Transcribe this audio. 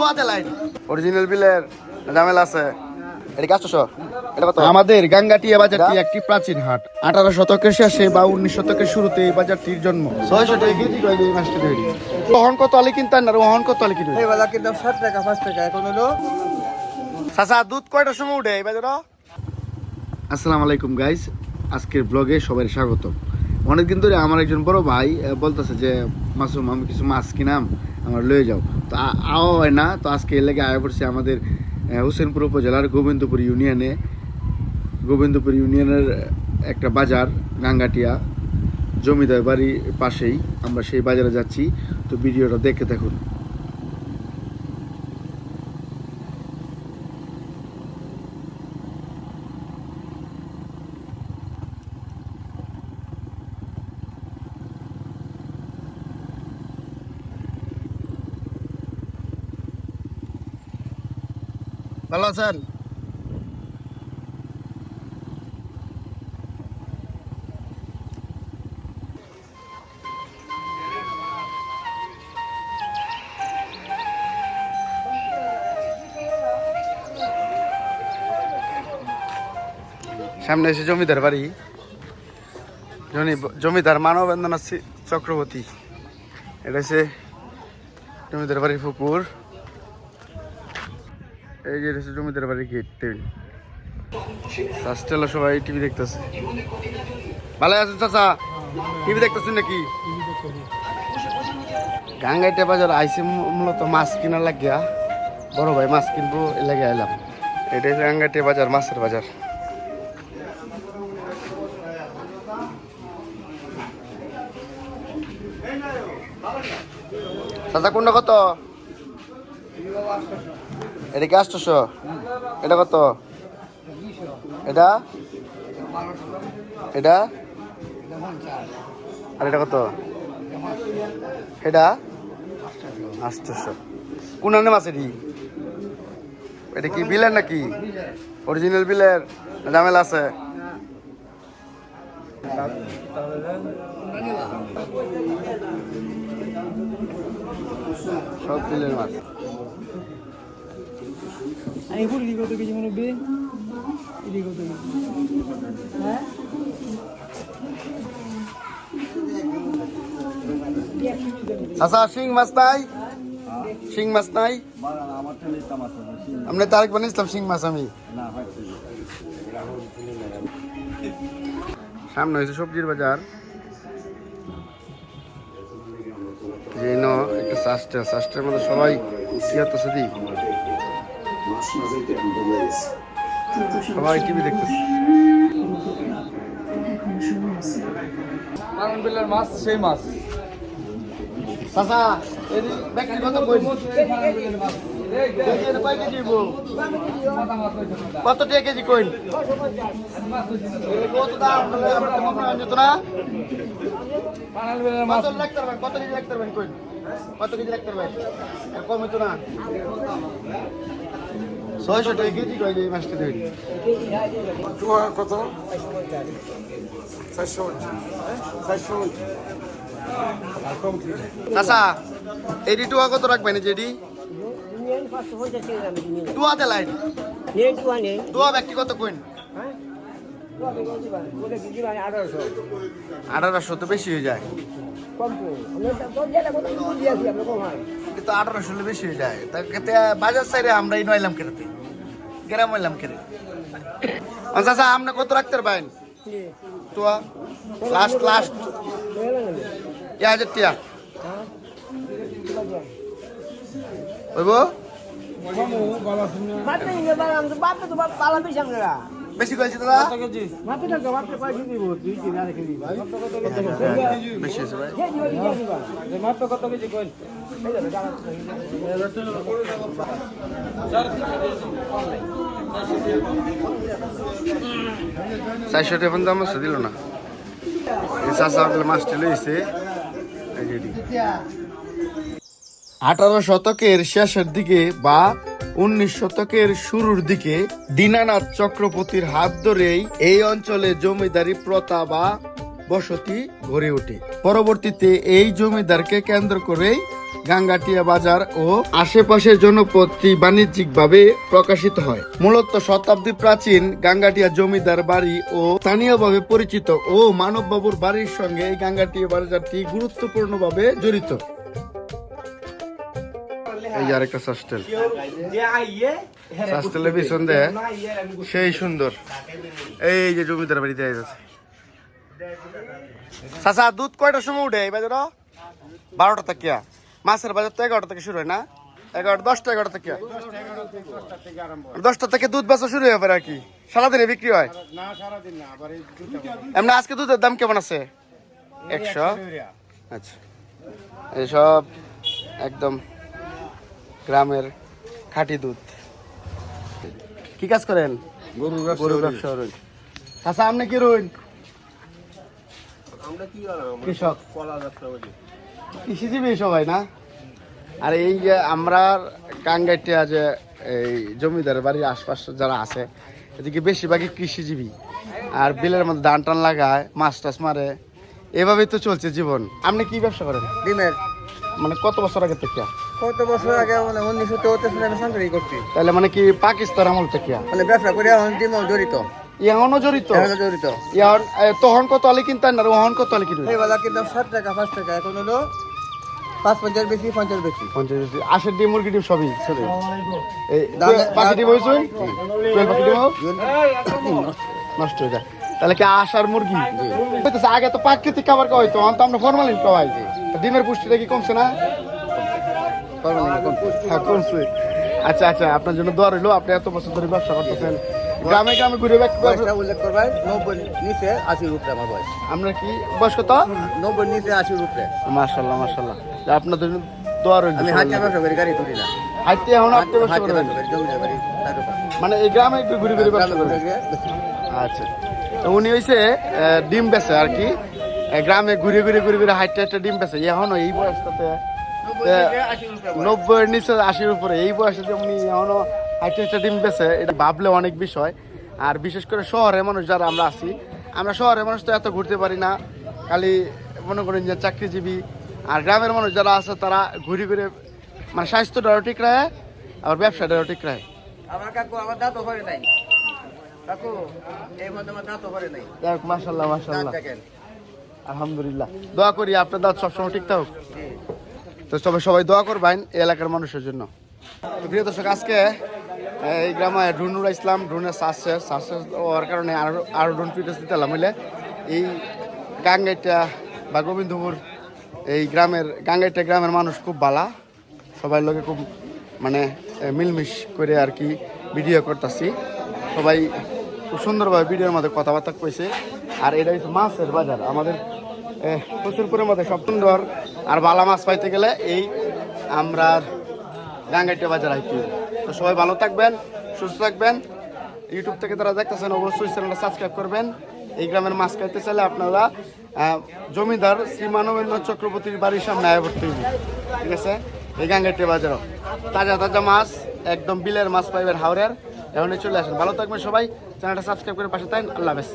টুয়াতে line original বিলের ঝামেলা আছে। এটা কাজটা এটা কত? আমাদের গাঙ্গাটিয়া বাজারটি একটি প্রাচীন হাট। 18 শতকের শেষে বা 19 শতকের শুরুতে এই বাজারটির জন্ম। 600 টাকা কেজি কইলে এই মাছটা তৈরি। ওহন কত আলি কিনতেন না ওহন কত আলি কিনতেন? এই বাজার কিন্তু 7 টাকা 5 টাকা এখন হলো। চাচা দুধ কয়টার সময় উঠে এই বাজারে? আসসালামু আলাইকুম গাইস, আজকের ব্লগে সবাই স্বাগত। অনেকদিন ধরে আমার একজন বড় ভাই বলতেছে যে মাসুম আমি কিছু মাছ কিনাম, আমার লয়ে যাও। তো আওয়া হয় না, তো আজকে এর লেগে আয়া পড়ছে আমাদের হোসেনপুর উপজেলার গোবিন্দপুর ইউনিয়নের একটা বাজার গাঙ্গাটিয়া জমিদার বাড়ির পাশেই। আমরা সেই বাজারে যাচ্ছি, তো ভিডিওটা দেখে দেখুন। ভালো আছেন? সামনে এসে জমিদার বাড়ি, জমিদার মানবেন্দ্র চক্রবর্তী। এটা হচ্ছে জমিদার বাড়ির পুকুর। এই যে হচ্ছে জমিদার বাড়ির গেট। চাষটেলা সবাই টিভি দেখতেছে। ভালো আছেন চাচা? টিভি দেখতেছেন নাকি? গাঙ্গাইটা বাজার আইসি মূলত মাছ কিনা লাগিয়া, বড় ভাই মাছ কিনবো এ লাগে আইলাম। এটা হচ্ছে গাঙ্গাইটা বাজার, মাছের বাজার। চাচা কোনটা কত? এটা কি 800? এটা কত? এটা এটা আর এটা কত? এটা 800। কোন মাছ এটি? এটা কি বিলের নাকি অরিজিনাল বিলের ঝামেলা আছে? সব বিলের মাছ। আচ্ছা, শিং মাছ নাই? শিং মাছ নাই? আপনি তারেক বানিয়েছিলাম শিং মাছ। আমি সামনে হয়েছে সবজির বাজার। একটা শাস্ত্রের মধ্যে সবাই সবাই টিভি দেখতেছে। মাছ সেই মাছ চাচা এই ব্যক্তিগত কই কত টাকা কেজি কইন? কত দাম না? কত কেজি রাখতে পারবেন কইন? কত কেজি রাখতে পারবেন? কম হতো না? 600 টাকা কেজি কইলে এই মাছটা তৈরি। কত? 400। আচ্ছা, এডি টুয়া কত রাখবেন? যেডি টুয়াতে লাইন টুয়া ব্যক্তিগত কইন 1800 তো বেশি হয়ে যায়। কিন্তু 1800 বেশি হয়ে যায়। বাজার সাইডে আমরা এই নইলাম কেটে গ্রাম হইলাম কেটে। আচ্ছা, আপনি কত রাখতে পারেন? টুয়া লাস্ট 1000 টাকা হইব? বেশি কয়েছি দাদা? বেশি আছে ভাই। 400 টাকা পর্যন্ত আমার দিল না। মাছটি লইছে 18 শতকের শেষের দিকে বা 19 শতকের শুরুর দিকে দীনানাথ চক্রবর্তীর হাত ধরেই এই অঞ্চলে জমিদারি প্রথা বা বসতি গড়ে ওঠে। পরবর্তীতে এই জমিদারকে কেন্দ্র করেই গাঙ্গাটিয়া বাজার ও আশেপাশের জনপদটি বাণিজ্যিকভাবে প্রকাশিত হয়। মূলত শতাব্দী প্রাচীন গাঙ্গাটিয়া জমিদার বাড়ি ও স্থানীয়ভাবে পরিচিত ও মানববাবুর বাড়ির সঙ্গে এই গাঙ্গাটিয়া বাজারটি গুরুত্বপূর্ণভাবে জড়িত। এই যে আরেকটা হোস্টেল, হোস্টেলের পিছন দিয়ে সেই সুন্দর এই যে জমিদার বাড়ি দেয়া যাচ্ছে। চাচা দুধ কয়টার সময় উঠে এই বাজার? 12টা থেকে। মাছের বাজার তো 11টা থেকে শুরু হয় না? 10টা 11টা থেকে 10টা থেকে দুধ বেচা শুরু হয়ে পারে আর কি। সারাদিনে বিক্রি হয়? এমনি আজকে দুধের দাম কেমন আছে? 100। আচ্ছা, এইসব একদম গ্রামের খাঁটি দুধ। কি কাজ করেন? গরু ব্যবসা করেন। আচ্ছা, আপনি কি রইন? কৃষক, কৃষিজীবী সবাই না? আর এই যে আমরা গাঙ্গাটিয়া যে এই জমিদার বাড়ির আশপাশ যারা আছে এদিকে বেশিরভাগই কৃষিজীবী, আর বিলের মধ্যে ধান টান লাগায়, মাছ টাছ মারে, এভাবেই তো চলছে জীবন। আপনি কি ব্যবসা করেন? ডিমের। মানে কত বছর আগে থেকে? কত বছর আগে? মানে 1934 সালে আমি সরকারি করছি। তাহলে মানে কি পাকিস্তান আমল থেকে? মানে ব্যবসা করে এখন ডিমও জড়িত। এখনো জড়িত? এখনো জড়িত। তখন কত আলি কিনতেন আর ওহন কত আলি কিনবেন? এই বেলা কিন্তু 60 টাকা 5 টাকা, এখন হলো 5-50 বেশি, 50 বেশি। 50 আশের ডিম মুরগি ডিম সবই ছেড়ে এই দামে- পাখি ডিম হয়েছে, পাখি ডিম নষ্ট হয়ে যায়। তাহলে কি আশার মুরগি হইতেছে? আগে তো প্রাকৃতিক খাবার খাওয়াই, তো এখন তো আমরা ফরমালিন খাওয়াই। ডিমের পুষ্টিটা কি কমছে না? হ্যাঁ, কমছে। আচ্ছা আচ্ছা, আপনার জন্য দোয়া রইলো। আপনি এত বছর ধরে ব্যবসা করতেছেন, গ্রামে গ্রামে ঘুরে বয়সটা উল্লেখ করবেন, 90 নিচে 80 উপরে আমার বয়স। আমরা কি বয়স কত? 90 নিচে 80 উপরে। মাশাআল্লাহ মাশাআল্লাহ, আপনার জন্য দোয়া রইলো। আমি হাতে ব্যবসা করি, গাড়ি তুলি না। হাইতে এখন আপনি ব্যবসা হাতে করবেন? ব্যবসা করি, জমিদার বাড়ি তার উপর। মানে এই গ্রামে একটু ঘুরে ঘুরে ব্যবসা করবেন? আচ্ছা, তো উনি হইছে ডিম বেচে আর কি, গ্রামে ঘুরে ঘুরে ঘুরে ঘুরে হাইটে হাইটে ডিম বেচে। এখনো এই বয়সটাতে 90-এর নিচে 80-র উপরে, এই বয়সে যে উনি এখনো হাইটে হাইটে ডিম বেচে, এটা ভাবলে অনেক বিষয়। আর বিশেষ করে শহরের মানুষ যারা আমরা আছি, আমরা শহরের মানুষ তো এত ঘুরতে পারি না, খালি মনে করেন যে চাকরিজীবী। আর গ্রামের মানুষ যারা আছে তারা ঘুরে ঘুরে মানে স্বাস্থ্যটাও ঠিক রাখে, আবার ব্যবসাটাও ঠিক রাখে। আমার কাকু আমার দাঁতও করে নাই। কাকু এই মধ্যে আমার দাঁতও করে নাই। মাশাআল্লাহ দাঁত মাশাআল্লাহ, দেখেন। আলহামদুলিল্লাহ। দোয়া করি আপনার দাঁত সবসময় ঠিক থাকুক। তো সবাই দোয়া করবেন এই এলাকার মানুষের জন্য। তো প্রিয় দর্শক, আজকে এই গ্রামে ড্রোন উড়াইছিলাম, ড্রোনের সাকসেস হওয়ার কারণে আরো ড্রোন ফিটেজ দিতে হইলে এই গাঙ্গাইটা বা গোবিন্দপুর এই গাঙ্গাইটা গ্রামের মানুষ খুব ভালো, সবাই লোকে খুব মানে মিলমিশ করে আর কি ভিডিও করতেছি। সবাই খুব সুন্দরভাবে ভিডিওর মধ্যে কথাবার্তা কইছে। আর এটা হচ্ছে মাছের বাজার, আমাদের প্রচুরপুরের মধ্যে সব সুন্দর আর ভালো মাছ পাইতে গেলে এই আমরা গাঙ্গাইটা বাজার আইতে। তো সবাই ভালো থাকবেন, সুস্থ থাকবেন। ইউটিউব থেকে তারা দেখতেছেন অবশ্যই চ্যানেলটা সাবস্ক্রাইব করবেন। এই গ্রামের মাছ খাইতে চাইলে আপনারা জমিদার শ্রী মানবেন্দ্র চক্রবর্তীর বাড়ির সামনে আয় ভর্তি হইব, ঠিক আছে? এই গাঙ্গাইটা বাজারও তাজা তাজা মাছ, একদম বিলের মাছ পাইবেন হাওড়ের। এখনই চলে আসেন। ভালো থাকবেন সবাই, চ্যানেলটা সাবস্ক্রাইব করে পাশে থাকেন। আল্লাহ হাফেজ।